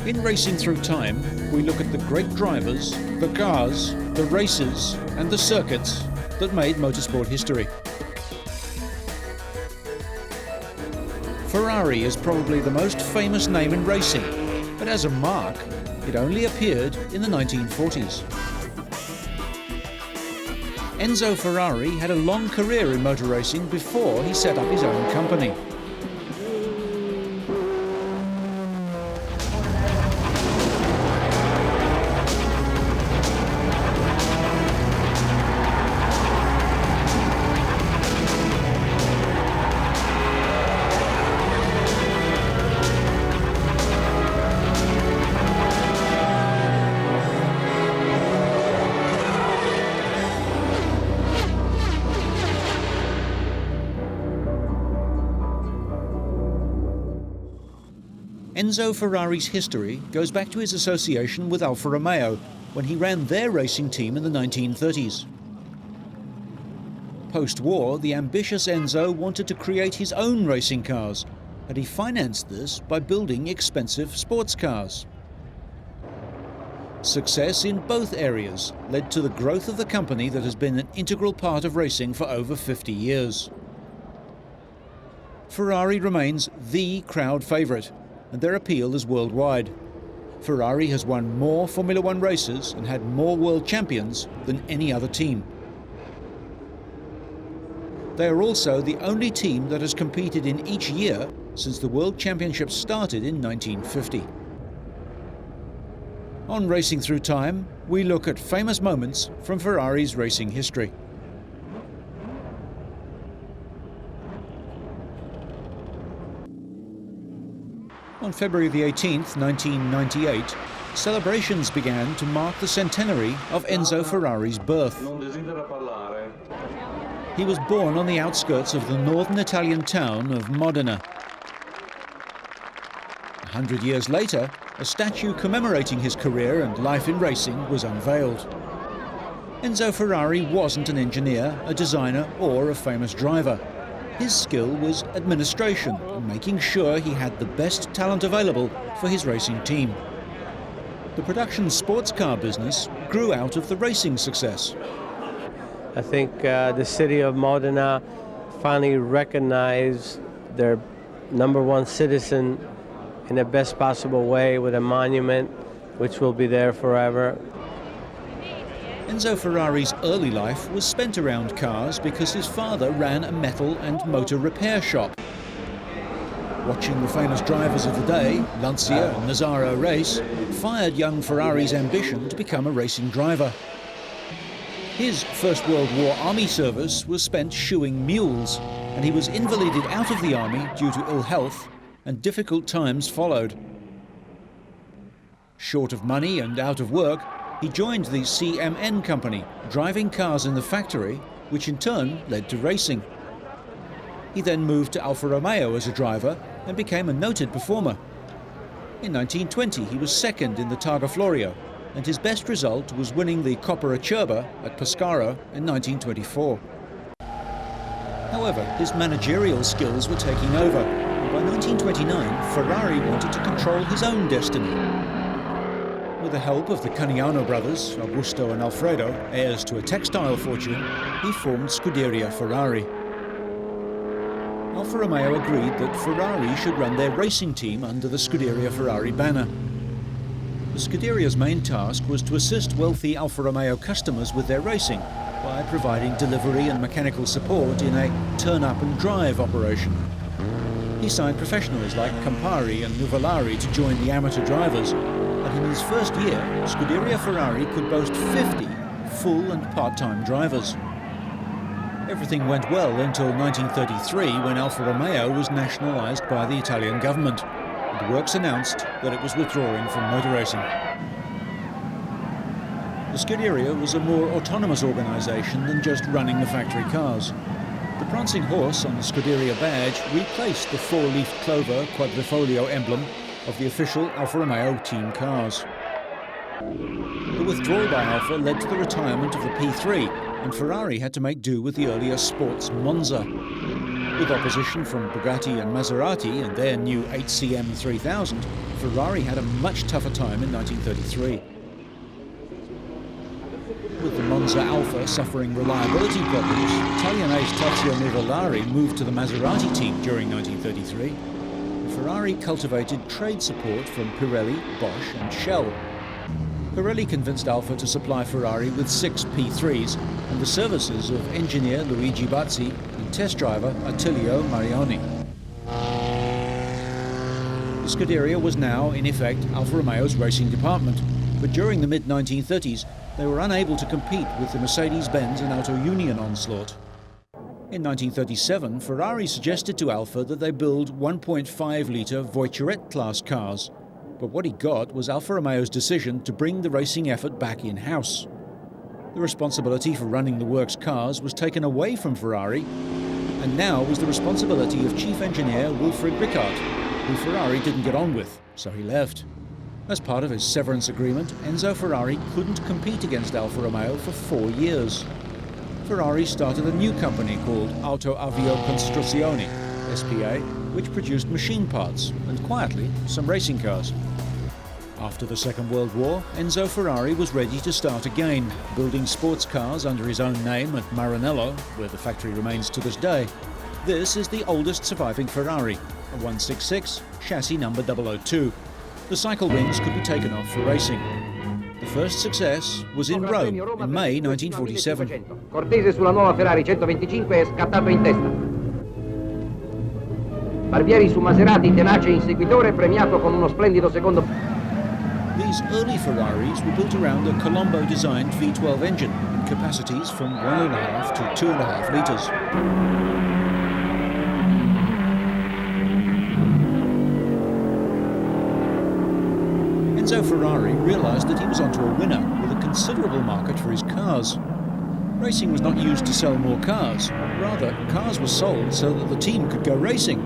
In Racing Through Time, we look at the great drivers, the cars, the races, and the circuits that made motorsport history. Ferrari is probably the most famous name in racing, but as a mark, it only appeared in the 1940s. Enzo Ferrari had a long career in motor racing before he set up his own company. Enzo Ferrari's history goes back to his association with Alfa Romeo when he ran their racing team in the 1930s. Post-war, the ambitious Enzo wanted to create his own racing cars, and he financed this by building expensive sports cars. Success in both areas led to the growth of the company that has been an integral part of racing for over 50 years. Ferrari remains the crowd favourite, and their appeal is worldwide. Ferrari has won more Formula One races and had more world champions than any other team. They are also the only team that has competed in each year since the World Championship started in 1950. On Racing Through Time, we look at famous moments from Ferrari's racing history. On February the 18th, 1998, celebrations began to mark the centenary of Enzo Ferrari's birth. He was born on the outskirts of the northern Italian town of Modena. 100 years later, a statue commemorating his career and life in racing was unveiled. Enzo Ferrari wasn't an engineer, a designer, or a famous driver. His skill was administration and making sure he had the best talent available for his racing team. The production sports car business grew out of the racing success. I think the city of Modena finally recognized their #1 citizen in the best possible way with a monument which will be there forever. Enzo Ferrari's early life was spent around cars because his father ran a metal and motor repair shop. Watching the famous drivers of the day, Lancia and Nazzaro race, fired young Ferrari's ambition to become a racing driver. His First World War army service was spent shoeing mules, and he was invalided out of the army due to ill health, and difficult times followed. Short of money and out of work, he joined the CMN company, driving cars in the factory, which in turn led to racing. He then moved to Alfa Romeo as a driver and became a noted performer. In 1920, he was second in the Targa Florio, and his best result was winning the Coppa Acerba at Pescara in 1924. However, his managerial skills were taking over, and by 1929, Ferrari wanted to control his own destiny. With the help of the Caniano brothers, Augusto and Alfredo, heirs to a textile fortune, he formed Scuderia Ferrari. Alfa Romeo agreed that Ferrari should run their racing team under the Scuderia Ferrari banner. The Scuderia's main task was to assist wealthy Alfa Romeo customers with their racing by providing delivery and mechanical support in a turn-up-and-drive operation. He signed professionals like Campari and Nuvolari to join the amateur drivers, and in his first year, Scuderia Ferrari could boast 50 full and part-time drivers. Everything went well until 1933, when Alfa Romeo was nationalised by the Italian government, and the works announced that it was withdrawing from motor racing. The Scuderia was a more autonomous organisation than just running the factory cars. The prancing horse on the Scuderia badge replaced the four-leaf clover quadrifoglio emblem of the official Alfa Romeo team cars. The withdrawal by Alfa led to the retirement of the P3, and Ferrari had to make do with the earlier sports Monza. With opposition from Bugatti and Maserati and their new 8cm 3000, Ferrari had a much tougher time in 1933. With the Monza Alfa suffering reliability problems, Italian ace Tazio Nivellari moved to the Maserati team during 1933. Ferrari cultivated trade support from Pirelli, Bosch and Shell. Pirelli convinced Alfa to supply Ferrari with 6 P3s and the services of engineer Luigi Bazzi and test driver Attilio Marioni. The Scuderia was now, in effect, Alfa Romeo's racing department, but during the mid-1930s they were unable to compete with the Mercedes-Benz and Auto Union onslaught. In 1937, Ferrari suggested to Alfa that they build 1.5-litre Voiturette-class cars, but what he got was Alfa Romeo's decision to bring the racing effort back in-house. The responsibility for running the works cars was taken away from Ferrari, and now was the responsibility of chief engineer Wilfried Ricard, who Ferrari didn't get on with, so he left. As part of his severance agreement, Enzo Ferrari couldn't compete against Alfa Romeo for 4 years. Ferrari started a new company called Auto Avio Costruzioni, SPA, which produced machine parts and, quietly, some racing cars. After the Second World War, Enzo Ferrari was ready to start again, building sports cars under his own name at Maranello, where the factory remains to this day. This is the oldest surviving Ferrari, a 166, chassis number 002. The cycle wings could be taken off for racing. The first success was in Rome in May 1947. Cortese sulla nuova Ferrari 125 è scattato in testa. Barbieri su Maserati, tenace inseguitore, premiato con uno splendido secondo. These early Ferraris were built around a Colombo-designed V12 engine in capacities from 1.5 to 2.5 litres. Enzo Ferrari realised that he was onto a winner with a considerable market for his cars. Racing was not used to sell more cars, rather cars were sold so that the team could go racing.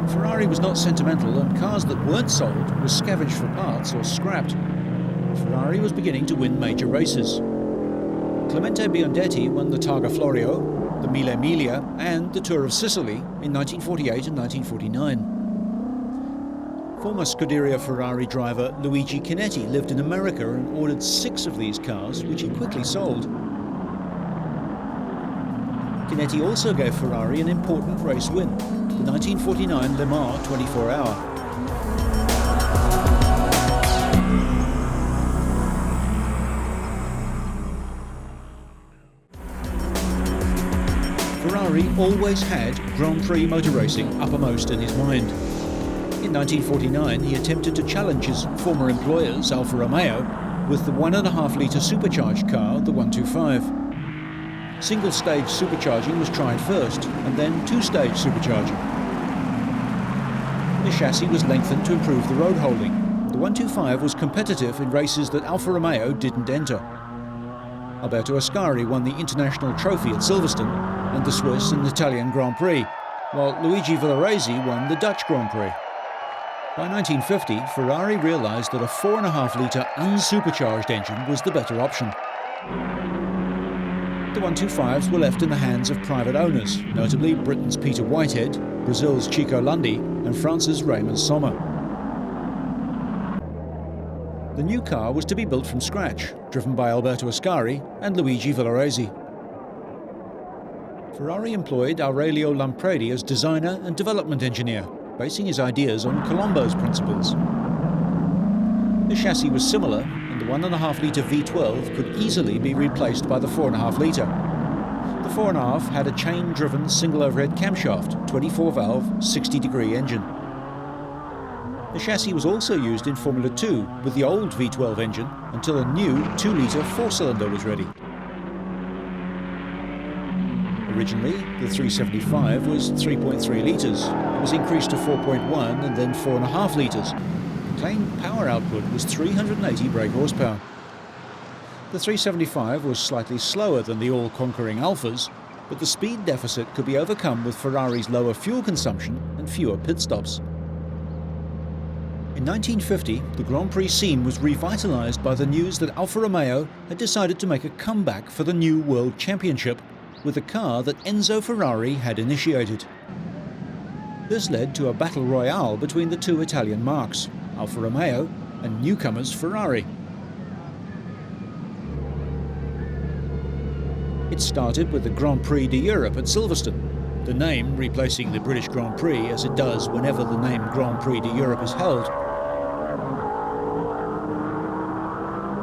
Ferrari was not sentimental and cars that weren't sold were scavenged for parts or scrapped. Ferrari was beginning to win major races. Clemente Biondetti won the Targa Florio, the Mille Miglia and the Tour of Sicily in 1948 and 1949. Former Scuderia Ferrari driver Luigi Chinetti lived in America and ordered 6 of these cars, which he quickly sold. Chinetti also gave Ferrari an important race win, the 1949 Le Mans 24-hour. Ferrari always had Grand Prix motor racing uppermost in his mind. In 1949, he attempted to challenge his former employers, Alfa Romeo, with the 1.5-litre supercharged car, the 125. Single-stage supercharging was tried first, and then 2-stage supercharging. The chassis was lengthened to improve the road holding. The 125 was competitive in races that Alfa Romeo didn't enter. Alberto Ascari won the International Trophy at Silverstone and the Swiss and Italian Grand Prix, while Luigi Villoresi won the Dutch Grand Prix. By 1950, Ferrari realised that a 4.5-litre unsupercharged engine was the better option. The 125s were left in the hands of private owners, notably Britain's Peter Whitehead, Brazil's Chico Lundy and France's Raymond Sommer. The new car was to be built from scratch, driven by Alberto Ascari and Luigi Villoresi. Ferrari employed Aurelio Lampredi as designer and development engineer, basing his ideas on Colombo's principles. The chassis was similar, and the 1.5-litre V12 could easily be replaced by the 4.5-litre. The 4.5 had a chain-driven single overhead camshaft, 24-valve, 60-degree engine. The chassis was also used in Formula 2 with the old V12 engine until a new 2-litre 4-cylinder was ready. Originally, the 375 was 3.3 litres. It was increased to 4.1 and then 4.5 litres. The claimed power output was 380 brake horsepower. The 375 was slightly slower than the all-conquering Alfas, but the speed deficit could be overcome with Ferrari's lower fuel consumption and fewer pit stops. In 1950, the Grand Prix scene was revitalised by the news that Alfa Romeo had decided to make a comeback for the new World Championship with a car that Enzo Ferrari had initiated. This led to a battle royale between the two Italian marques, Alfa Romeo and newcomers Ferrari. It started with the Grand Prix d'Europe at Silverstone, the name replacing the British Grand Prix as it does whenever the name Grand Prix d'Europe is held.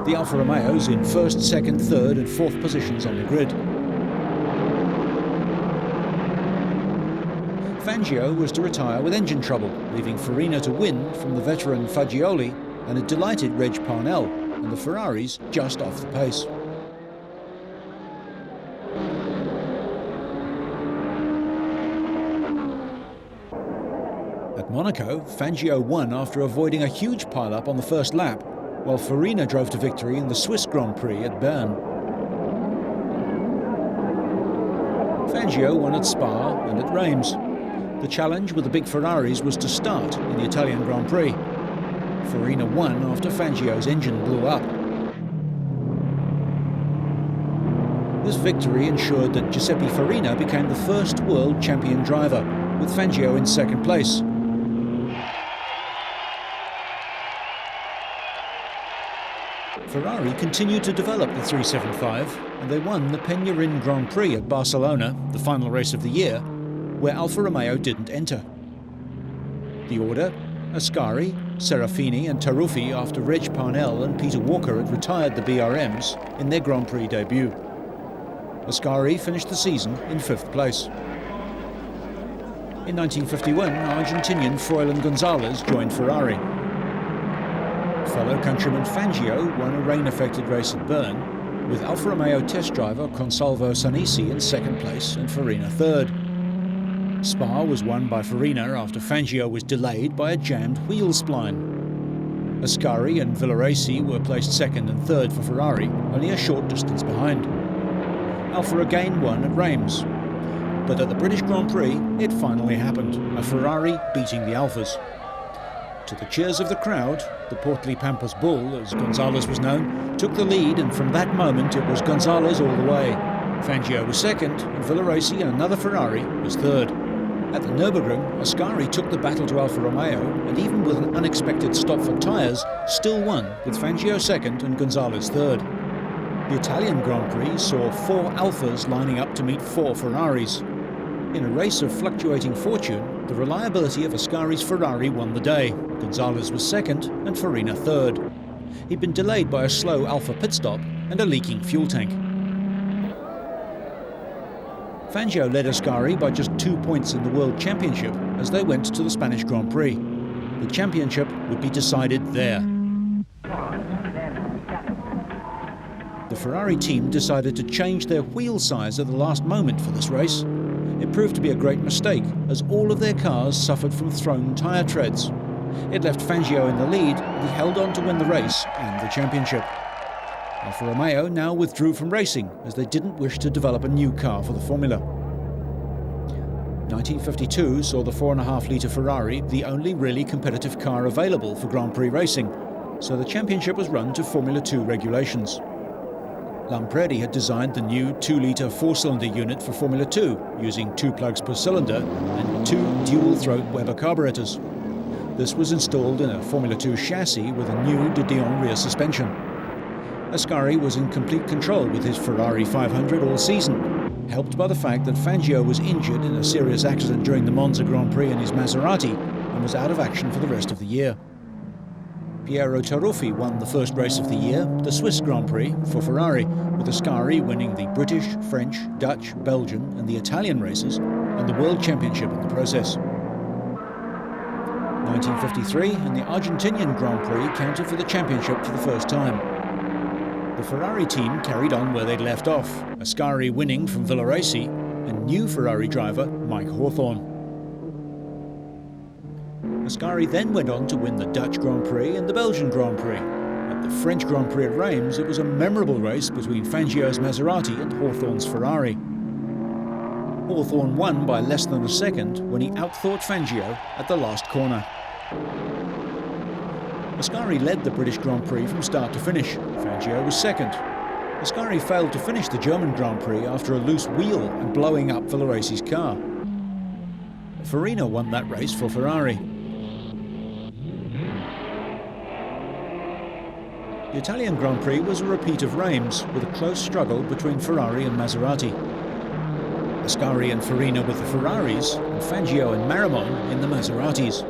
The Alfa Romeos in first, second, third and fourth positions on the grid. Fangio was to retire with engine trouble, leaving Farina to win from the veteran Fagioli and a delighted Reg Parnell, and the Ferraris just off the pace. At Monaco, Fangio won after avoiding a huge pile-up on the first lap, while Farina drove to victory in the Swiss Grand Prix at Bern. Fangio won at Spa and at Reims. The challenge with the big Ferraris was to start in the Italian Grand Prix. Farina won after Fangio's engine blew up. This victory ensured that Giuseppe Farina became the first world champion driver, with Fangio in second place. Ferrari continued to develop the 375, and they won the Peñarín Grand Prix at Barcelona, the final race of the year, where Alfa Romeo didn't enter. The order: Ascari, Serafini and Taruffi after Reg Parnell and Peter Walker had retired the BRMs in their Grand Prix debut. Ascari finished the season in fifth place. In 1951, Argentinian Froilan Gonzalez joined Ferrari. Fellow countryman Fangio won a rain-affected race at Bern, with Alfa Romeo test driver Consalvo Sanisi in second place and Farina third. Spa was won by Farina after Fangio was delayed by a jammed wheel spline. Ascari and Villaraci were placed second and third for Ferrari, only a short distance behind. Alfa again won at Reims. But at the British Grand Prix, it finally happened, a Ferrari beating the Alfas. To the cheers of the crowd, the portly Pampas Bull, as Gonzalez was known, took the lead, and from that moment it was Gonzalez all the way. Fangio was second, and Villaraci and another Ferrari was third. At the Nürburgring, Ascari took the battle to Alfa Romeo, and even with an unexpected stop for tyres, still won, with Fangio second and Gonzalez third. The Italian Grand Prix saw 4 Alfas lining up to meet 4 Ferraris. In a race of fluctuating fortune, the reliability of Ascari's Ferrari won the day. Gonzalez was second and Farina third. He'd been delayed by a slow Alfa pit stop and a leaking fuel tank. Fangio led Ascari by just 2 points in the World Championship as they went to the Spanish Grand Prix. The championship would be decided there. The Ferrari team decided to change their wheel size at the last moment for this race. It proved to be a great mistake, as all of their cars suffered from thrown tyre treads. It left Fangio in the lead, and he held on to win the race and the championship. Alfa Romeo now withdrew from racing, as they didn't wish to develop a new car for the Formula. 1952 saw the 4.5-litre Ferrari the only really competitive car available for Grand Prix racing, so the championship was run to Formula 2 regulations. Lampredi had designed the new 2-litre 4-cylinder unit for Formula 2, using 2 plugs per cylinder and 2 dual-throat Weber carburetors. This was installed in a Formula 2 chassis with a new de Dion rear suspension. Ascari was in complete control with his Ferrari 500 all season, helped by the fact that Fangio was injured in a serious accident during the Monza Grand Prix in his Maserati and was out of action for the rest of the year. Piero Taruffi won the first race of the year, the Swiss Grand Prix, for Ferrari, with Ascari winning the British, French, Dutch, Belgian and the Italian races, and the World Championship in the process. 1953 and the Argentinian Grand Prix counted for the championship for the first time. The Ferrari team carried on where they'd left off, Ascari winning from Villaraci and new Ferrari driver Mike Hawthorn. Ascari then went on to win the Dutch Grand Prix and the Belgian Grand Prix. At the French Grand Prix at Reims, it was a memorable race between Fangio's Maserati and Hawthorn's Ferrari. Hawthorn won by less than a second when he outthought Fangio at the last corner. Ascari led the British Grand Prix from start to finish. Fangio was second. Ascari failed to finish the German Grand Prix after a loose wheel and blowing up Villaraci's car. Farina won that race for Ferrari. The Italian Grand Prix was a repeat of Reims, with a close struggle between Ferrari and Maserati. Ascari and Farina with the Ferraris, and Fangio and Marimon in the Maseratis.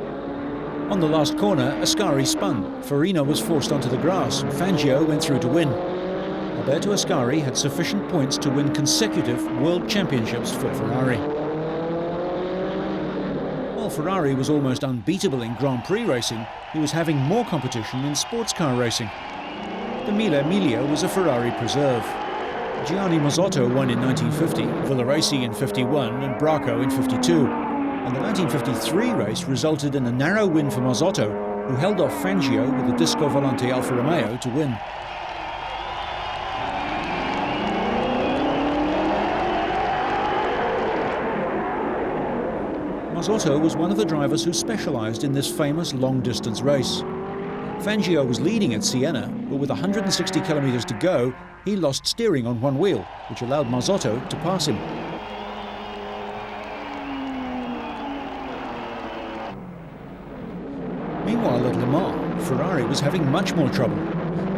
On the last corner, Ascari spun. Farina was forced onto the grass, and Fangio went through to win. Alberto Ascari had sufficient points to win consecutive World Championships for Ferrari. While Ferrari was almost unbeatable in Grand Prix racing, he was having more competition in sports car racing. The Mille Miglia was a Ferrari preserve. Gianni Mazzotto won in 1950, Villaraci in 51 and Bracco in 52. And the 1953 race resulted in a narrow win for Mazzotto, who held off Fangio with the Disco Volante Alfa Romeo to win. Mazzotto was one of the drivers who specialised in this famous long-distance race. Fangio was leading at Siena, but with 160 kilometres to go, he lost steering on one wheel, which allowed Mazzotto to pass him. Meanwhile at Le Mans, Ferrari was having much more trouble.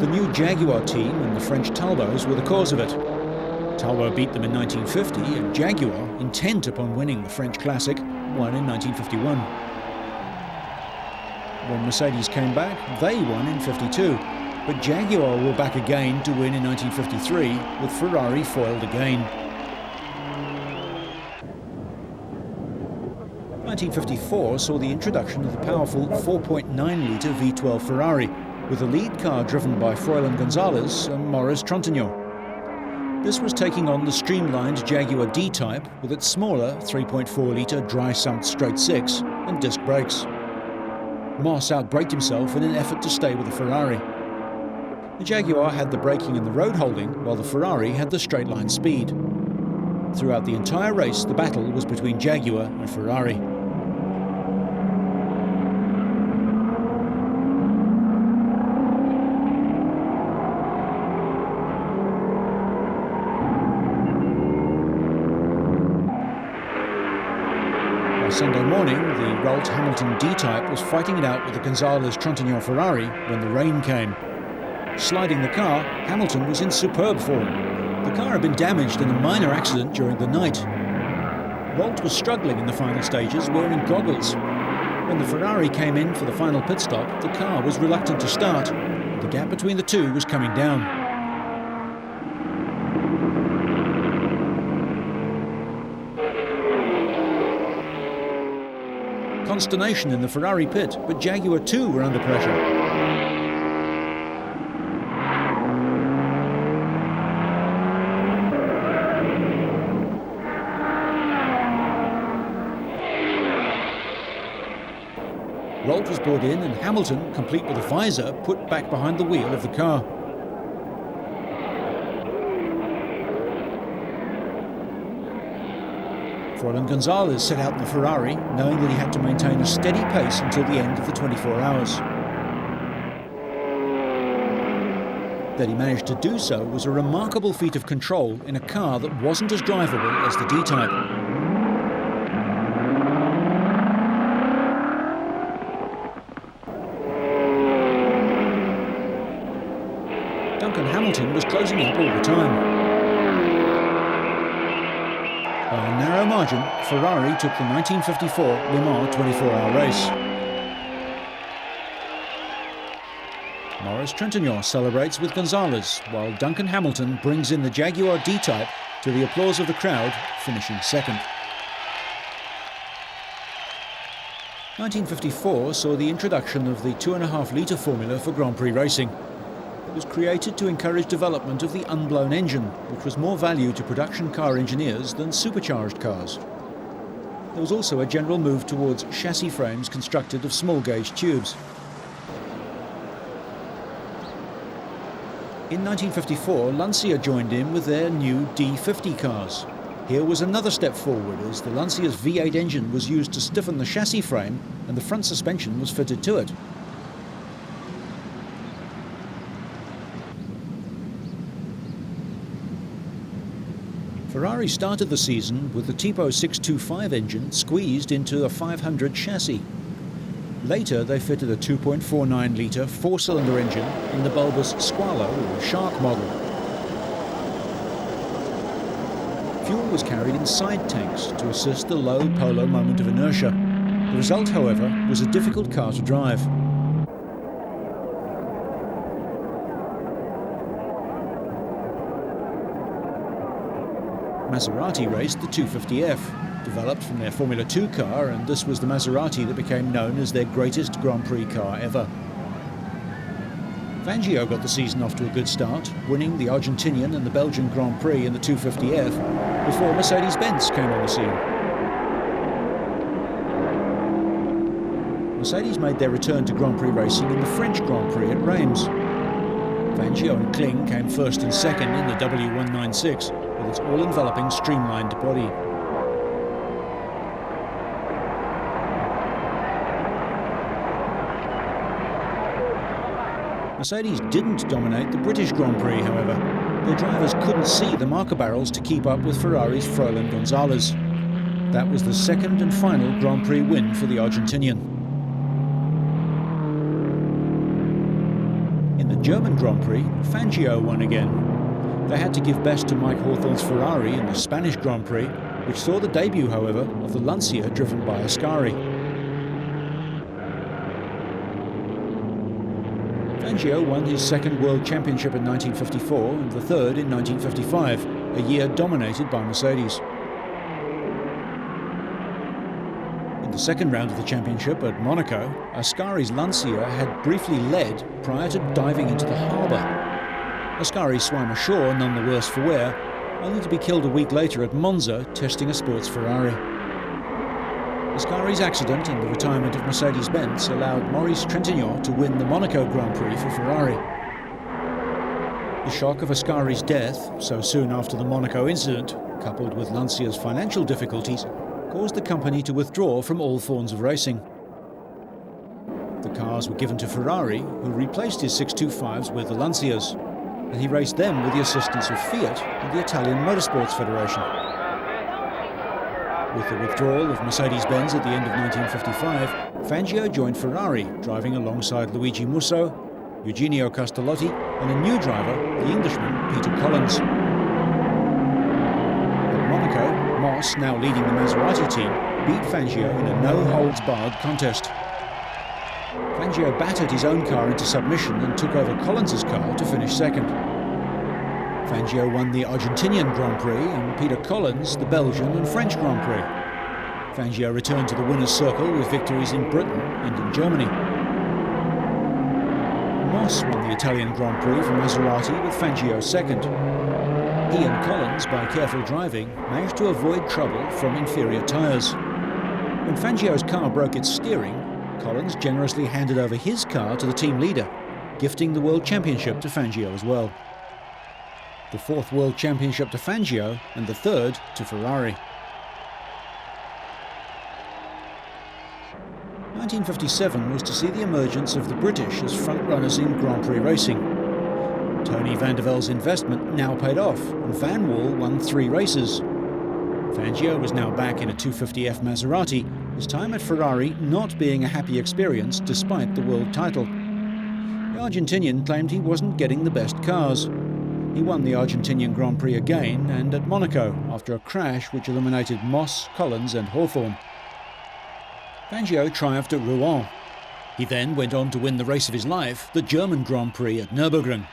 The new Jaguar team and the French Talbots were the cause of it. Talbot beat them in 1950, and Jaguar, intent upon winning the French Classic, won in 1951. When Mercedes came back, they won in 52, but Jaguar were back again to win in 1953, with Ferrari foiled again. 1954 saw the introduction of the powerful 4.9-litre V12 Ferrari, with the lead car driven by Froilan Gonzalez and Maurice Trontignan. This was taking on the streamlined Jaguar D-Type with its smaller 3.4-litre dry-sumped straight six and disc brakes. Moss outbraked himself in an effort to stay with the Ferrari. The Jaguar had the braking and the road holding, while the Ferrari had the straight-line speed. Throughout the entire race, the battle was between Jaguar and Ferrari. By Sunday morning, the Ralt Hamilton D-Type was fighting it out with the Gonzalez-Trontignan Ferrari when the rain came. Sliding the car, Hamilton was in superb form. The car had been damaged in a minor accident during the night. Ralt was struggling in the final stages, wearing goggles. When the Ferrari came in for the final pit stop, the car was reluctant to start. The gap between the two was coming down. Consternation in the Ferrari pit, but Jaguar too were under pressure. Ralt was brought in and Hamilton, complete with a visor, put back behind the wheel of the car. Froilan Gonzalez set out the Ferrari, knowing that he had to maintain a steady pace until the end of the 24 hours. That he managed to do so was a remarkable feat of control in a car that wasn't as drivable as the D-Type. Duncan Hamilton was closing up all the time. By a narrow margin, Ferrari took the 1954 Le Mans 24-hour race. Maurice Trontignan celebrates with Gonzalez, while Duncan Hamilton brings in the Jaguar D-Type to the applause of the crowd, finishing second. 1954 saw the introduction of the 2.5-litre formula for Grand Prix racing. It was created to encourage development of the unblown engine, which was more value to production car engineers than supercharged cars. There was also a general move towards chassis frames constructed of small-gauge tubes. In 1954, Lancia joined in with their new D50 cars. Here was another step forward, as the Lancia's V8 engine was used to stiffen the chassis frame and the front suspension was fitted to it. Ferrari started the season with the Tipo 625 engine squeezed into a 500 chassis. Later they fitted a 2.49-litre four-cylinder engine in the bulbous Squalo or Shark model. Fuel was carried in side tanks to assist the low polo moment of inertia. The result, however, was a difficult car to drive. Maserati raced the 250F, developed from their Formula 2 car, and this was the Maserati that became known as their greatest Grand Prix car ever. Fangio got the season off to a good start, winning the Argentinian and the Belgian Grand Prix in the 250F before Mercedes-Benz came on the scene. Mercedes made their return to Grand Prix racing in the French Grand Prix at Reims. Fangio and Kling came first and second in the W196 with its all-enveloping streamlined body. Mercedes didn't dominate the British Grand Prix, however. Their drivers couldn't see the marker barrels to keep up with Ferrari's Froilan Gonzalez. That was the second and final Grand Prix win for the Argentinian. In the German Grand Prix, Fangio won again. They had to give best to Mike Hawthorne's Ferrari in the Spanish Grand Prix, which saw the debut, however, of the Lancia driven by Ascari. Fangio won his second World Championship in 1954 and the third in 1955, a year dominated by Mercedes. In the second round of the championship at Monaco, Ascari's Lancia had briefly led prior to diving into the harbour. Ascari swam ashore, none the worse for wear, only to be killed a week later at Monza testing a sports Ferrari. Ascari's accident and the retirement of Mercedes-Benz allowed Maurice Trintignant to win the Monaco Grand Prix for Ferrari. The shock of Ascari's death, so soon after the Monaco incident, coupled with Lancia's financial difficulties, caused the company to withdraw from all forms of racing. The cars were given to Ferrari, who replaced his 625s with the Lancias, and he raced them with the assistance of Fiat and the Italian Motorsports Federation. With the withdrawal of Mercedes-Benz at the end of 1955, Fangio joined Ferrari, driving alongside Luigi Musso, Eugenio Castellotti, and a new driver, the Englishman Peter Collins. At Monaco, Moss, now leading the Maserati team, beat Fangio in a no-holds-barred contest. Fangio battered his own car into submission and took over Collins's car to finish second. Fangio won the Argentinian Grand Prix and Peter Collins the Belgian and French Grand Prix. Fangio returned to the winner's circle with victories in Britain and in Germany. Moss won the Italian Grand Prix for Maserati with Fangio second. He and Collins, by careful driving, managed to avoid trouble from inferior tyres. When Fangio's car broke its steering, Collins generously handed over his car to the team leader, gifting the World Championship to Fangio as well. The fourth World Championship to Fangio and the third to Ferrari. 1957 was to see the emergence of the British as front-runners in Grand Prix racing. Tony van der Velde's investment now paid off, and Van Wall won 3 races. Fangio was now back in a 250F Maserati, his time at Ferrari not being a happy experience despite the world title. The Argentinian claimed he wasn't getting the best cars. He won the Argentinian Grand Prix again and at Monaco after a crash which eliminated Moss, Collins and Hawthorne. Fangio triumphed at Rouen. He then went on to win the race of his life, the German Grand Prix at Nürburgring.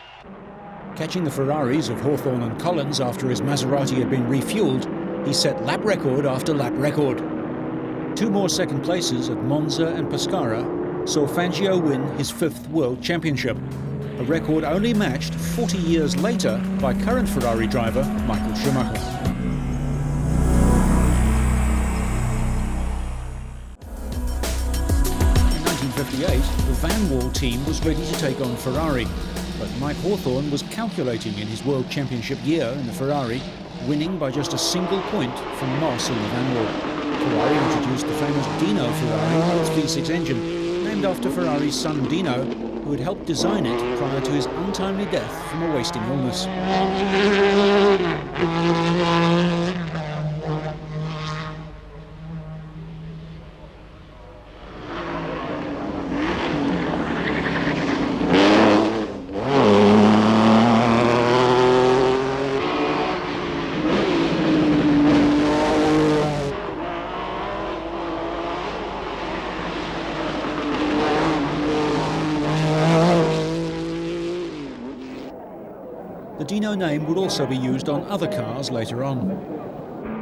Catching the Ferraris of Hawthorne and Collins after his Maserati had been refueled, he set lap record after lap record. 2 more second places at Monza and Pescara saw Fangio win his 5th World Championship, a record only matched 40 years later by current Ferrari driver Michael Schumacher. In 1958, the Van Wall team was ready to take on Ferrari, but Mike Hawthorne was calculating in his World Championship year in the Ferrari, winning by just a single point from Moss in the Van Wall. Ferrari introduced the famous Dino Ferrari with its V6 engine, named after Ferrari's son Dino, who had helped design it prior to his untimely death from a wasting illness. The Dino name would also be used on other cars later on.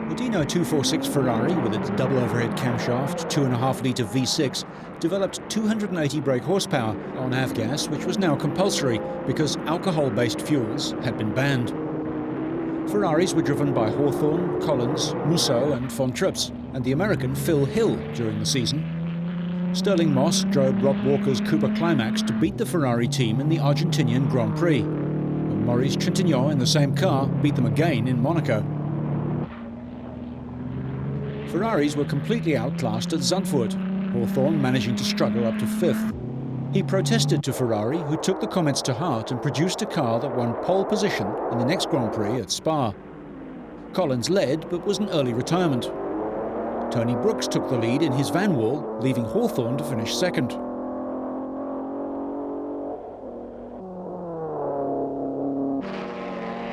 The Dino 246 Ferrari, with its double overhead camshaft, 2.5-litre V6, developed 280 brake horsepower on avgas, which was now compulsory because alcohol-based fuels had been banned. Ferraris were driven by Hawthorne, Collins, Musso and Von Trips, and the American Phil Hill during the season. Sterling Moss drove Rob Walker's Cooper Climax to beat the Ferrari team in the Argentinian Grand Prix. Maurice Trintignant in the same car beat them again in Monaco. Ferraris were completely outclassed at Zandvoort, Hawthorne managing to struggle up to 5th. He protested to Ferrari, who took the comments to heart and produced a car that won pole position in the next Grand Prix at Spa. Collins led, but was an early retirement. Tony Brooks took the lead in his van wall, leaving Hawthorne to finish second.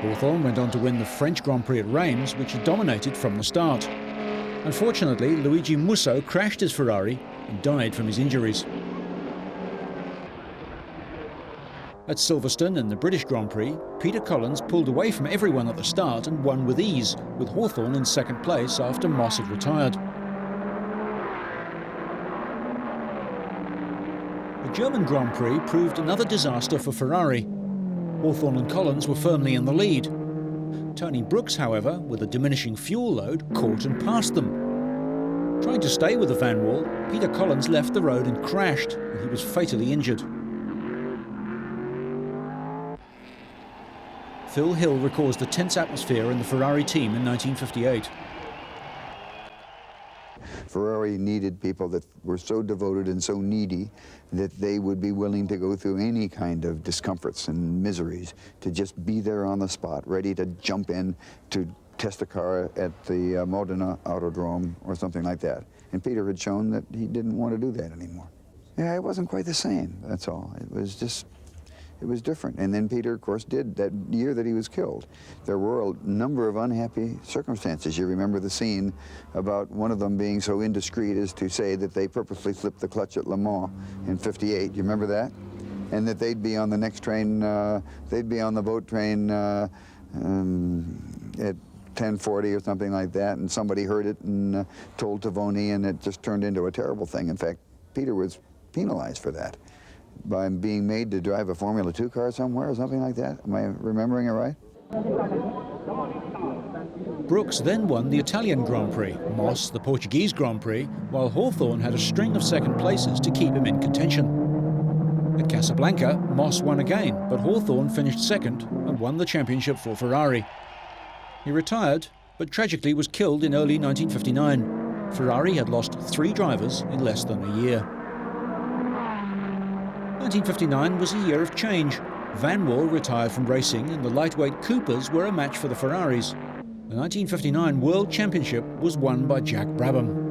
Hawthorne went on to win the French Grand Prix at Reims, which he dominated from the start. Unfortunately, Luigi Musso crashed his Ferrari and died from his injuries. At Silverstone in the British Grand Prix, Peter Collins pulled away from everyone at the start and won with ease, with Hawthorne in second place after Moss had retired. The German Grand Prix proved another disaster for Ferrari. Hawthorne and Collins were firmly in the lead. Tony Brooks, however, with a diminishing fuel load, caught and passed them. Trying to stay with the van wall, Peter Collins left the road and crashed, and he was fatally injured. Phil Hill recalls the tense atmosphere in the Ferrari team in 1958. Ferrari needed people that were so devoted and so needy that they would be willing to go through any kind of discomforts and miseries to just be there on the spot, ready to jump in to test a car at the Modena Autodrome or something like that. And Peter had shown that he didn't want to do that anymore. Yeah, it wasn't quite the same, that's all. It was different. And then Peter, of course, did that year that he was killed. There were a number of unhappy circumstances. You remember the scene about one of them being so indiscreet as to say that they purposely flipped the clutch at Le Mans in '58. You remember that? And that they'd be on the next train, they'd be on the boat train at 10:40 or something like that, and somebody heard it and told Tavoni, and it just turned into a terrible thing. In fact, Peter was penalized for that, by being made to drive a Formula 2 car somewhere or something like that. Am I remembering it right? Brooks then won the Italian Grand Prix, Moss the Portuguese Grand Prix, while Hawthorne had a string of second places to keep him in contention. At Casablanca, Moss won again, but Hawthorne finished second and won the championship for Ferrari. He retired, but tragically was killed in early 1959. Ferrari had lost 3 drivers in less than a year. 1959 was a year of change. Van Wall retired from racing and the lightweight Coopers were a match for the Ferraris. The 1959 World Championship was won by Jack Brabham.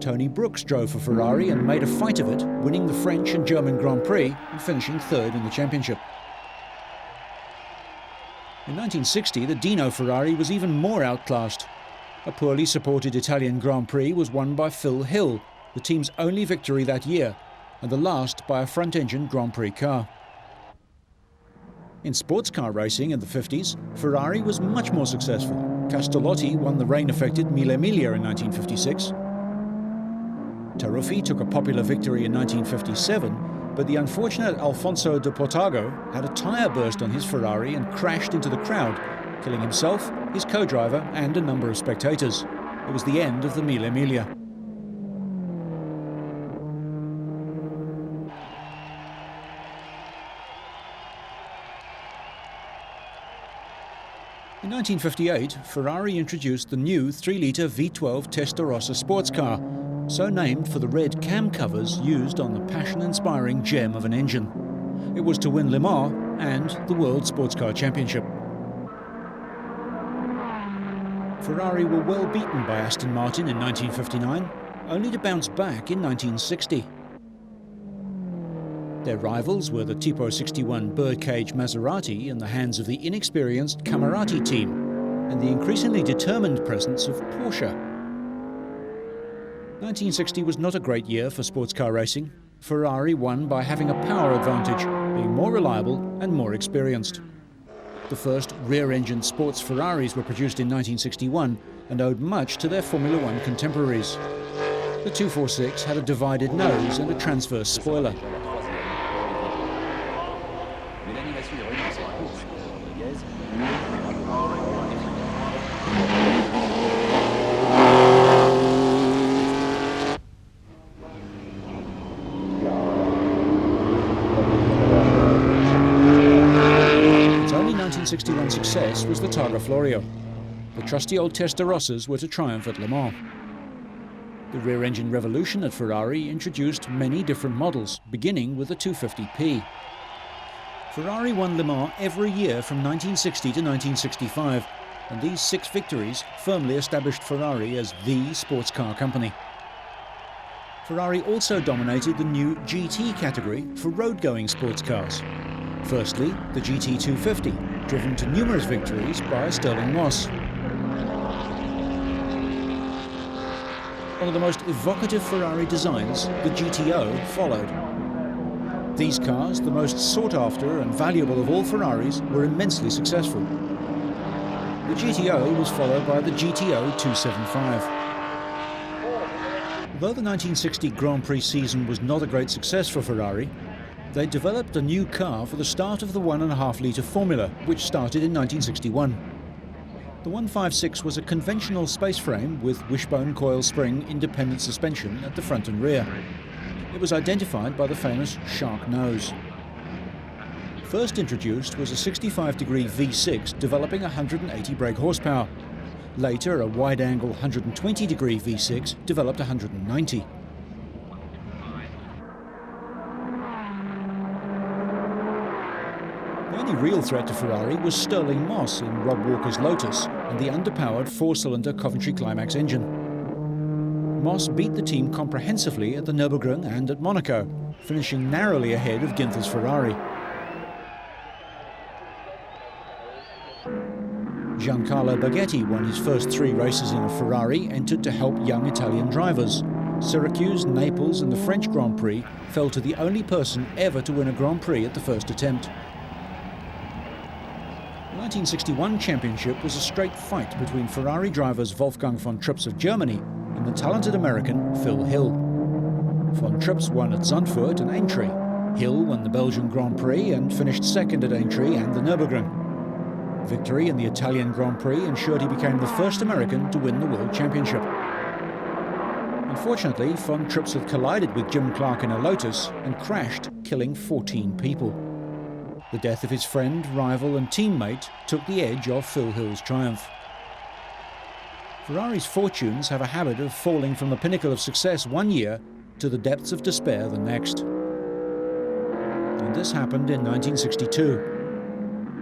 Tony Brooks drove for Ferrari and made a fight of it, winning the French and German Grand Prix and finishing 3rd in the championship. In 1960, the Dino Ferrari was even more outclassed. A poorly supported Italian Grand Prix was won by Phil Hill, the team's only victory that year, and the last by a front-engine Grand Prix car. In sports car racing in the 50s, Ferrari was much more successful. Castellotti won the rain-affected Mille Miglia in 1956. Taruffi took a popular victory in 1957, but the unfortunate Alfonso de Portago had a tyre burst on his Ferrari and crashed into the crowd, killing himself, his co-driver and a number of spectators. It was the end of the Mille Miglia. In 1958, Ferrari introduced the new 3-litre V12 Testarossa sports car. so named for the red cam covers used on the passion-inspiring gem of an engine. It was to win Le Mans and the World Sports Car Championship. Ferrari were well beaten by Aston Martin in 1959, only to bounce back in 1960. Their rivals were the Tipo 61 birdcage Maserati in the hands of the inexperienced Camerati team and the increasingly determined presence of Porsche. 1960 was not a great year for sports car racing. Ferrari won by having a power advantage, being more reliable and more experienced. The first rear-engined sports Ferraris were produced in 1961 and owed much to their Formula One contemporaries. The 246 had a divided nose and a transverse spoiler. Its only 1961 success was the Targa Florio. The trusty old Testarossas were to triumph at Le Mans. The rear-engine revolution at Ferrari introduced many different models, beginning with the 250p. Ferrari won Le Mans every year from 1960 to 1965, and these 6 victories firmly established Ferrari as the sports car company. Ferrari also dominated the new GT category for road-going sports cars. Firstly, the GT 250, driven to numerous victories by Stirling Moss. One of the most evocative Ferrari designs, the GTO, followed. These cars, the most sought after and valuable of all Ferraris, were immensely successful. The GTO was followed by the GTO 275. Though the 1960 Grand Prix season was not a great success for Ferrari, they developed a new car for the start of the 1.5-litre Formula, which started in 1961. The 156 was a conventional space frame with wishbone coil spring independent suspension at the front and rear. It was identified by the famous shark nose. First introduced was a 65-degree V6 developing 180 brake horsepower. Later, a wide-angle 120-degree V6 developed 190. The only real threat to Ferrari was Stirling Moss in Rob Walker's Lotus and the underpowered 4-cylinder Coventry Climax engine. Moss beat the team comprehensively at the Nürburgring and at Monaco, finishing narrowly ahead of Ginther's Ferrari. Giancarlo Baghetti won his first 3 races in a Ferrari, entered to help young Italian drivers. Syracuse, Naples and the French Grand Prix fell to the only person ever to win a Grand Prix at the first attempt. The 1961 championship was a straight fight between Ferrari drivers Wolfgang von Trips of Germany and the talented American Phil Hill. Von Trips won at Zandvoort and Aintree. Hill won the Belgian Grand Prix and finished second at Aintree and the Nürburgring. Victory in the Italian Grand Prix ensured he became the first American to win the World Championship. Unfortunately, von Trips had collided with Jim Clark in a Lotus and crashed, killing 14 people. The death of his friend, rival and teammate took the edge off Phil Hill's triumph. Ferrari's fortunes have a habit of falling from the pinnacle of success one year to the depths of despair the next. And this happened in 1962.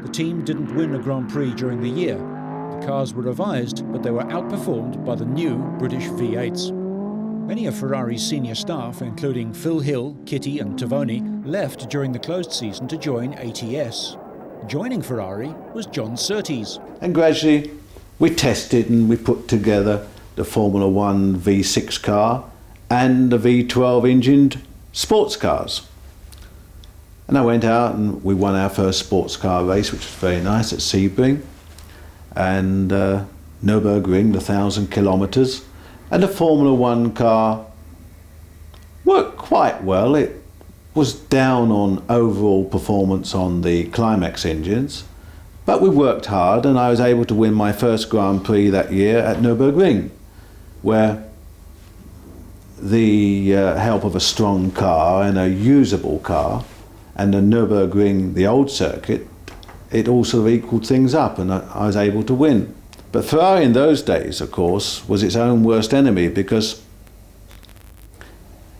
The team didn't win a Grand Prix during the year. The cars were revised, but they were outperformed by the new British V8s. Many of Ferrari's senior staff, including Phil Hill, Kitty and Tavoni, left during the closed season to join ATS. Joining Ferrari was John Surtees. And gradually we tested and we put together the Formula One V6 car and the V12 engined sports cars. And I went out and we won our first sports car race, which was very nice, at Sebring, and Nürburgring, the 1,000 kilometres. And the Formula One car worked quite well. It was down on overall performance on the Climax engines, but we worked hard and I was able to win my first Grand Prix that year at Nürburgring, where the help of a strong car and a usable car and the Nürburgring, the old circuit, it all sort of equalled things up and I was able to win. But Ferrari in those days, of course, was its own worst enemy because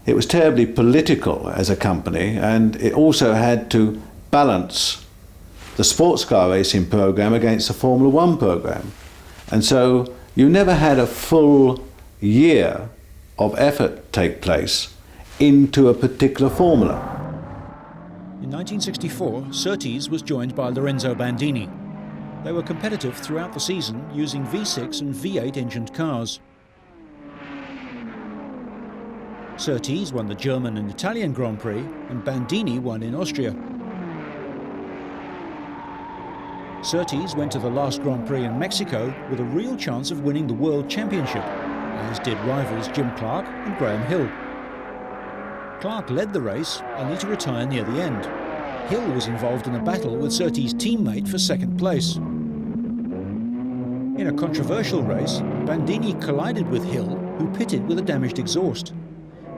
It was terribly political as a company, and it also had to balance the sports car racing program against the Formula One program. And so you never had a full year of effort take place into a particular formula. In 1964, Surtees was joined by Lorenzo Bandini. They were competitive throughout the season using V6 and V8 engined cars. Surtees won the German and Italian Grand Prix, and Bandini won in Austria. Surtees went to the last Grand Prix in Mexico with a real chance of winning the World Championship, as did rivals Jim Clark and Graham Hill. Clark led the race, only to retire near the end. Hill was involved in a battle with Surtees' teammate for second place. In a controversial race, Bandini collided with Hill, who pitted with a damaged exhaust.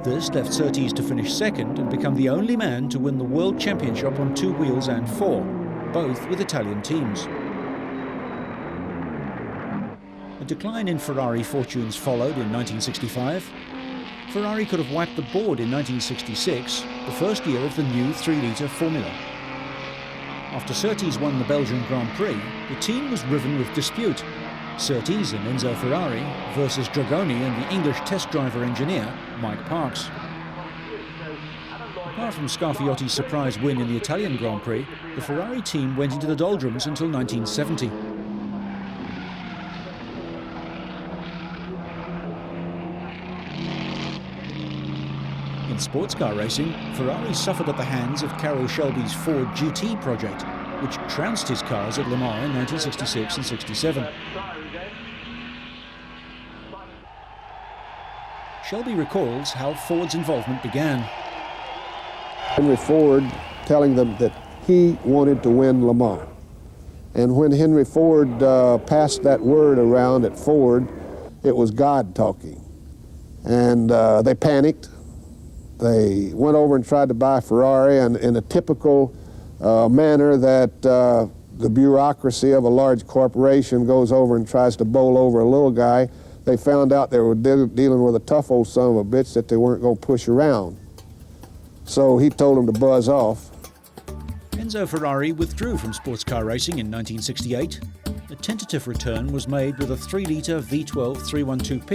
This left Surtees to finish second and become the only man to win the World Championship on 2 wheels and 4, both with Italian teams. A decline in Ferrari fortunes followed in 1965. Ferrari could have wiped the board in 1966, the first year of the new 3-litre formula. After Surtees won the Belgian Grand Prix, the team was riven with dispute. Surtees and Enzo Ferrari versus Dragoni and the English test driver engineer, Mike Parks. Apart from Scarfiotti's surprise win in the Italian Grand Prix, the Ferrari team went into the doldrums until 1970. In sports car racing, Ferrari suffered at the hands of Carroll Shelby's Ford GT project, which trounced his cars at Le Mans in 1966 and 67. Shelby recalls how Ford's involvement began. Henry Ford telling them that he wanted to win Le Mans. And when Henry Ford passed that word around at Ford, it was God talking. And they panicked. They went over and tried to buy Ferrari, and in a typical manner that the bureaucracy of a large corporation goes over and tries to bowl over a little guy, they found out they were dealing with a tough old son of a bitch that they weren't going to push around. So he told them to buzz off. Enzo Ferrari withdrew from sports car racing in 1968. A tentative return was made with a 3-litre V12 312P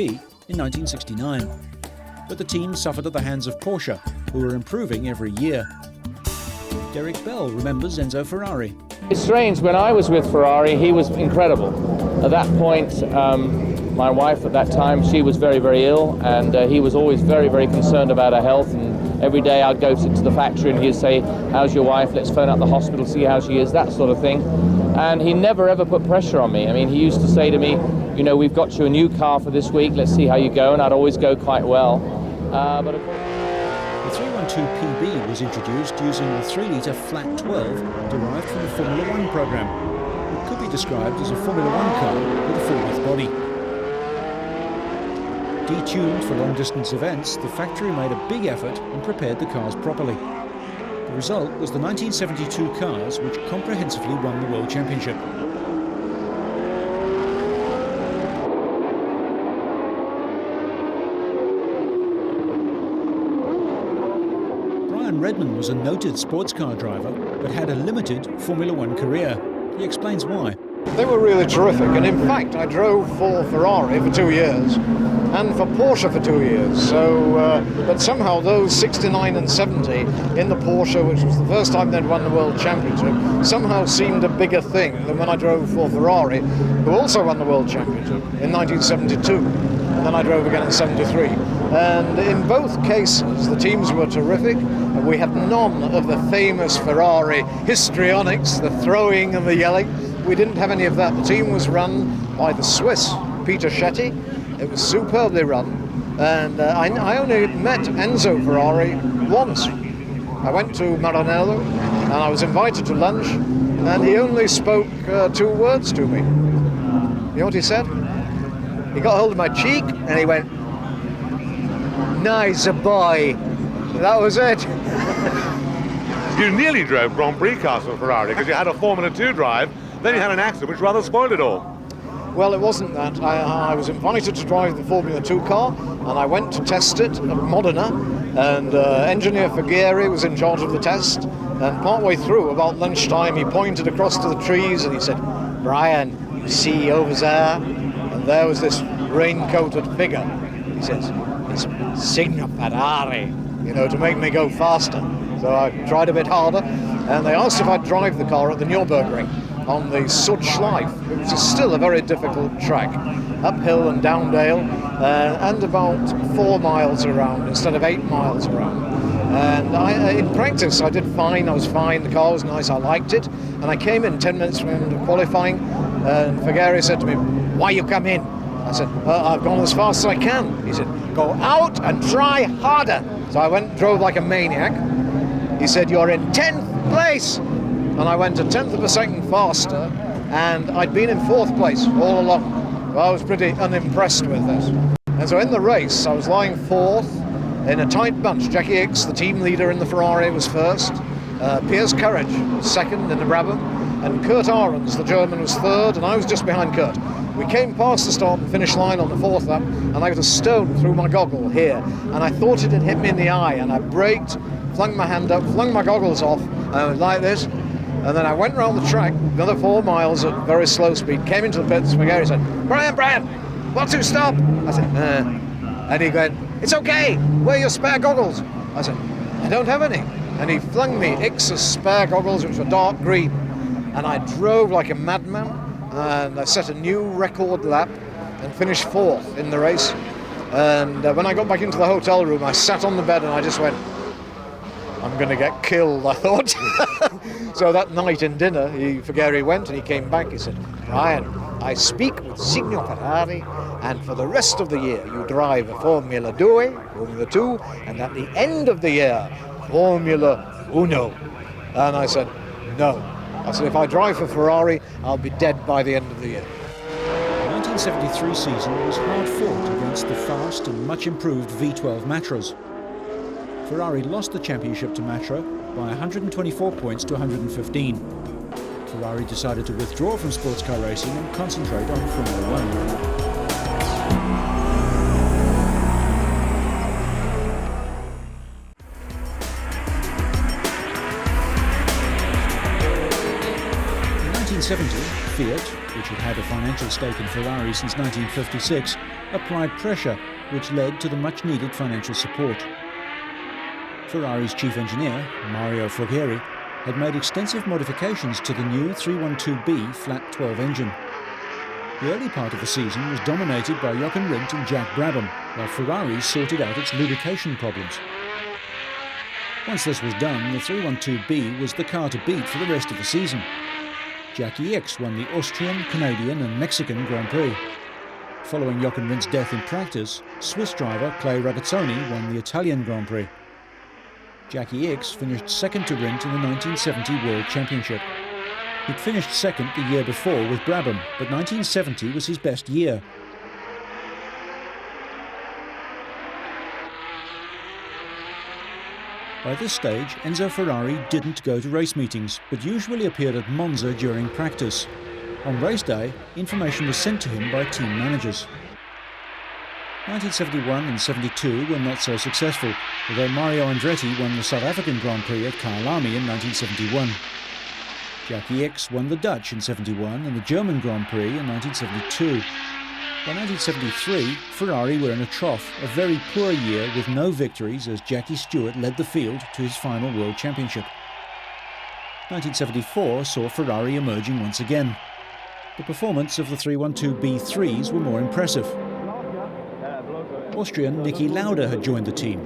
in 1969. But the team suffered at the hands of Porsche, who were improving every year. Derek Bell remembers Enzo Ferrari. It's strange, when I was with Ferrari, he was incredible. At that point, my wife at that time, she was very, very ill, and he was always very, very concerned about her health. And every day I'd go to the factory and he'd say, "How's your wife? Let's phone up the hospital, see how she is," that sort of thing. And he never ever put pressure on me. I mean, he used to say to me, "You know, we've got you a new car for this week, let's see how you go," and I'd always go quite well. But of course, the 312PB was introduced using the 3-litre flat 12 derived from the Formula One program. It could be described as a Formula One car with a full-width body. Detuned for long-distance events, the factory made a big effort and prepared the cars properly. The result was the 1972 cars, which comprehensively won the World Championship. Redman was a noted sports car driver, but had a limited Formula One career. He explains why. They were really terrific, and in fact I drove for Ferrari for 2 years and for Porsche for 2 years. So, but somehow those 69 and 70 in the Porsche, which was the first time they'd won the World Championship, somehow seemed a bigger thing than when I drove for Ferrari, who also won the World Championship in 1972. And then I drove again in 73. And in both cases, the teams were terrific. We had none of the famous Ferrari histrionics, the throwing and the yelling. We didn't have any of that. The team was run by the Swiss, Peter Scheckter. It was superbly run. And I only met Enzo Ferrari once. I went to Maranello and I was invited to lunch, and he only spoke 2 words to me. You know what he said? He got hold of my cheek and he went, "Nice boy." That was it. You nearly drove Grand Prix cars for Ferrari because you had a Formula 2 drive, then you had an accident which rather spoiled it all. Well, it wasn't that. I was invited to drive the Formula 2 car, and I went to test it at Modena, and engineer Fangio was in charge of the test, and partway through, about lunchtime, he pointed across to the trees and he said, "Brian, you see over there?" And there was this rain-coated figure. He says, "It's Signor Ferrari," you know, to make me go faster. So I tried a bit harder, and they asked if I'd drive the car at the Nürburgring on the Sudschleif, which is still a very difficult track, uphill and downdale, and about 4 miles around instead of 8 miles around. And in practice I did fine, I was fine, the car was nice, I liked it, and I came in 10 minutes from the end of qualifying, and Fangio said to me, "Why you come in?" I said, "I've gone as fast as I can." He said, "Go out and try harder." So I went and drove like a maniac. He said, "You're in 10th place." And I went a tenth of a second faster, and I'd been in 4th place all along. So I was pretty unimpressed with this. And so in the race, I was lying 4th in a tight bunch. Jackie Ickx, the team leader in the Ferrari, was 1st. Piers Courage was 2nd in the Brabham, and Kurt Ahrens, the German, was 3rd, and I was just behind Kurt. We came past the start and finish line on the 4th lap, and I got a stone through my goggle here, and I thought it had hit me in the eye, and I braked, flung my hand up, flung my goggles off, and I was like this. And then I went around the track, another 4 miles at very slow speed, came into the pits, Fangio said, Brian, what to stop?" I said, And he went, "It's okay, where are your spare goggles?" I said, "I don't have any." And he flung me Ickx's spare goggles, which were dark green. And I drove like a madman, and I set a new record lap and finished 4th in the race. And when I got back into the hotel room, I sat on the bed and I just went, "I'm going to get killed," I thought. So that night in dinner, Fangio went and he came back. He said, "Brian, I speak with Signor Ferrari, and for the rest of the year you drive a Formula 2, and at the end of the year, Formula Uno." And I said, "No." I said, "If I drive for Ferrari, I'll be dead by the end of the year." The 1973 season was hard fought against the fast and much improved V12 Matras. Ferrari lost the championship to Matra by 124 points to 115. Ferrari decided to withdraw from sports car racing and concentrate on Formula 1. In 1970, Fiat, which had had a financial stake in Ferrari since 1956, applied pressure, which led to the much-needed financial support. Ferrari's chief engineer, Mario Frugeri, had made extensive modifications to the new 312B flat 12 engine. The early part of the season was dominated by Jochen Rindt and Jack Brabham, while Ferrari sorted out its lubrication problems. Once this was done, the 312B was the car to beat for the rest of the season. Jackie Ickx won the Austrian, Canadian and Mexican Grand Prix. Following Jochen Rindt's death in practice, Swiss driver Clay Regazzoni won the Italian Grand Prix. Jackie Ickx finished second to Rindt in the 1970 World Championship. He'd finished second the year before with Brabham, but 1970 was his best year. By this stage, Enzo Ferrari didn't go to race meetings, but usually appeared at Monza during practice. On race day, information was sent to him by team managers. 1971 and 72 were not so successful, although Mario Andretti won the South African Grand Prix at Kyalami in 1971. Jackie Ickx won the Dutch in 71 and the German Grand Prix in 1972. By 1973, Ferrari were in a trough, a very poor year with no victories as Jackie Stewart led the field to his final World Championship. 1974 saw Ferrari emerging once again. The performance of the 312B3s were more impressive. Austrian Niki Lauda had joined the team.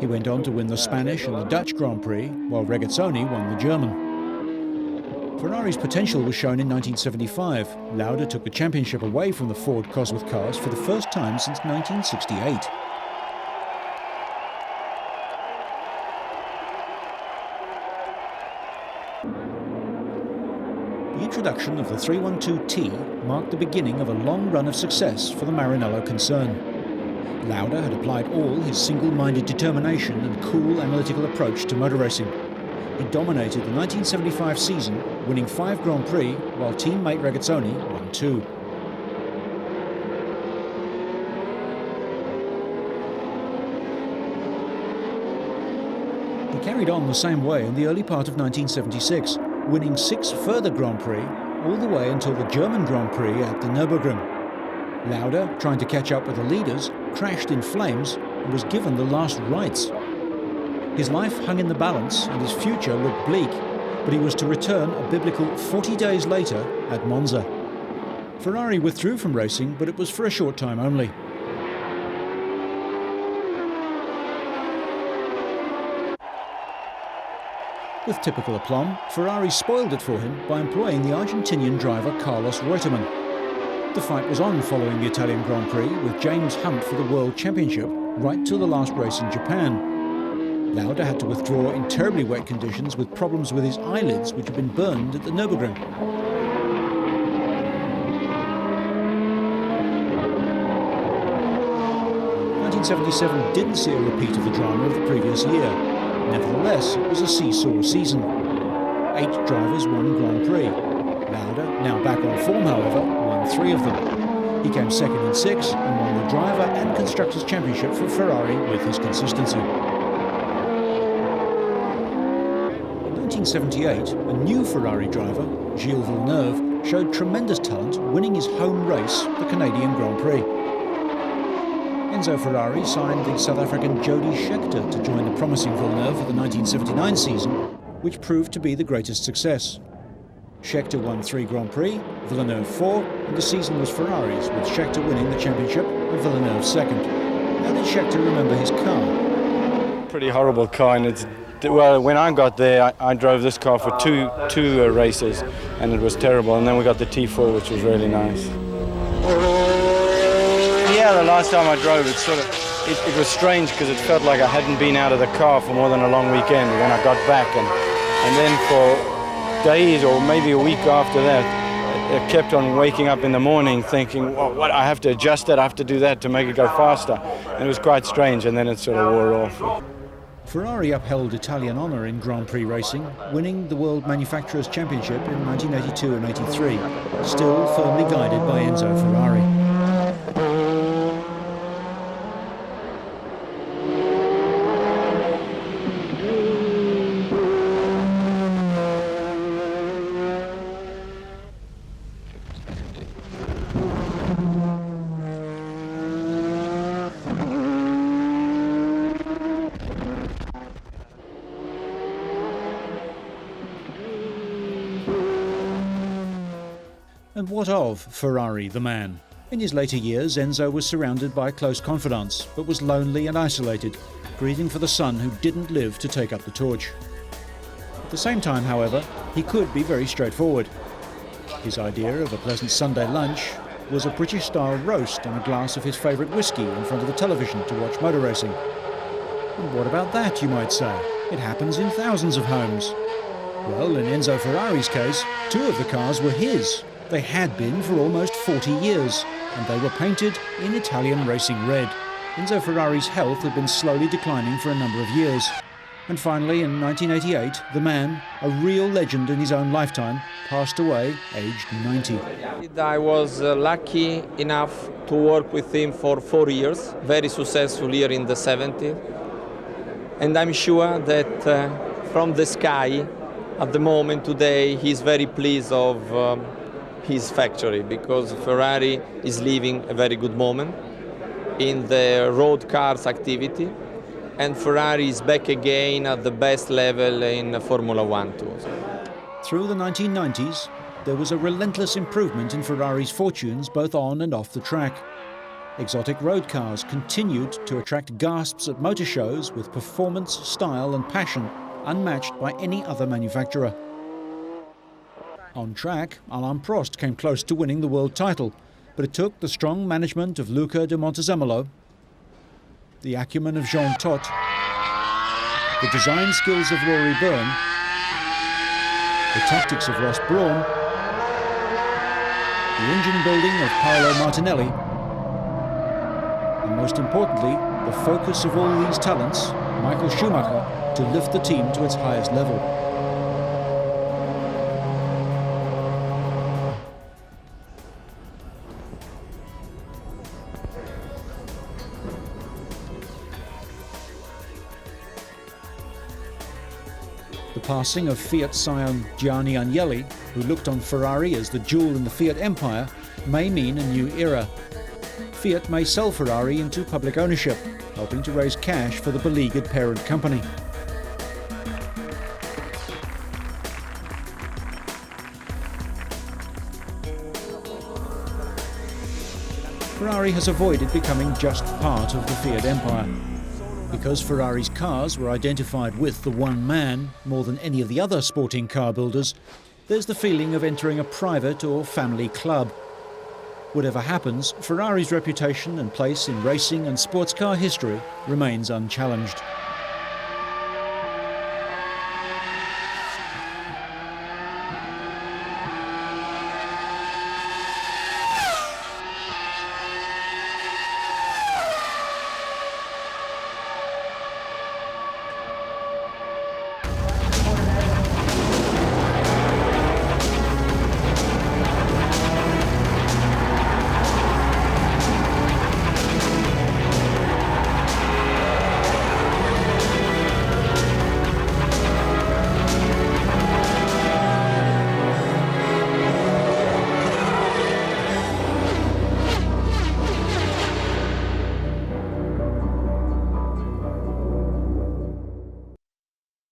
He went on to win the Spanish and the Dutch Grand Prix, while Regazzoni won the German. Ferrari's potential was shown in 1975. Lauda took the championship away from the Ford Cosworth cars for the first time since 1968. The introduction of the 312T marked the beginning of a long run of success for the Maranello concern. Lauda had applied all his single-minded determination and cool analytical approach to motor racing. He dominated the 1975 season, winning 5 Grand Prix, while teammate Regazzoni won 2. He carried on the same way in the early part of 1976, winning 6 further Grand Prix, all the way until the German Grand Prix at the Nürburgring. Lauda, trying to catch up with the leaders, crashed in flames and was given the last rites. His life hung in the balance and his future looked bleak, but he was to return a biblical 40 days later at Monza. Ferrari withdrew from racing, but it was for a short time only. With typical aplomb, Ferrari spoiled it for him by employing the Argentinian driver Carlos Reutemann. The fight was on following the Italian Grand Prix, with James Hunt for the World Championship right till the last race in Japan. Lauda had to withdraw in terribly wet conditions with problems with his eyelids, which had been burned at the Nürburgring. 1977 didn't see a repeat of the drama of the previous year. Nevertheless, it was a seesaw season. 8 drivers won Grand Prix. Lauda, now back on form however, won 3 of them. He came second in 6 and won the Driver and Constructors' Championship for Ferrari with his consistency. In 1978, a new Ferrari driver, Gilles Villeneuve, showed tremendous talent, winning his home race, the Canadian Grand Prix. Enzo Ferrari signed the South African Jody Scheckter to join the promising Villeneuve for the 1979 season, which proved to be the greatest success. Scheckter won 3 Grand Prix, Villeneuve 4, and the season was Ferrari's, with Scheckter winning the championship and Villeneuve second. How did Scheckter remember his car? Pretty horrible car, and well, when I got there, I drove this car for two races, and it was terrible. And then we got the T4, which was really nice. Yeah, the last time I drove, it was strange because it felt like I hadn't been out of the car for more than a long weekend when I got back, and then for days or maybe a week after that, I kept on waking up in the morning thinking, well, what, I have to adjust it, I have to do that to make it go faster. And it was quite strange, and then it sort of wore off. Ferrari upheld Italian honour in Grand Prix racing, winning the World Manufacturers' Championship in 1982 and 83, still firmly guided by Enzo Ferrari. And what of Ferrari the man? In his later years, Enzo was surrounded by close confidants, but was lonely and isolated, grieving for the son who didn't live to take up the torch. At the same time, however, he could be very straightforward. His idea of a pleasant Sunday lunch was a British-style roast and a glass of his favourite whiskey in front of the television to watch motor racing. And what about that, you might say? It happens in thousands of homes. Well, in Enzo Ferrari's case, 2 of the cars were his. They had been for almost 40 years, and they were painted in Italian racing red. Enzo Ferrari's health had been slowly declining for a number of years. And finally, in 1988, the man, a real legend in his own lifetime, passed away aged 90. I was lucky enough to work with him for 4 years, very successful here in the 70s. And I'm sure that from the sky, at the moment today, he's very pleased of his factory, because Ferrari is living a very good moment in the road cars activity, and Ferrari is back again at the best level in Formula One too. Through the 1990s, there was a relentless improvement in Ferrari's fortunes both on and off the track. Exotic road cars continued to attract gasps at motor shows with performance, style and passion unmatched by any other manufacturer. On track, Alain Prost came close to winning the world title, but it took the strong management of Luca de Montezemolo, the acumen of Jean Todt, the design skills of Rory Byrne, the tactics of Ross Brawn, the engine building of Paolo Martinelli, and most importantly, the focus of all these talents, Michael Schumacher, to lift the team to its highest level. The passing of Fiat scion Gianni Agnelli, who looked on Ferrari as the jewel in the Fiat empire, may mean a new era. Fiat may sell Ferrari into public ownership, helping to raise cash for the beleaguered parent company. Ferrari has avoided becoming just part of the Fiat empire. Because Ferrari's cars were identified with the one man more than any of the other sporting car builders, there's the feeling of entering a private or family club. Whatever happens, Ferrari's reputation and place in racing and sports car history remains unchallenged.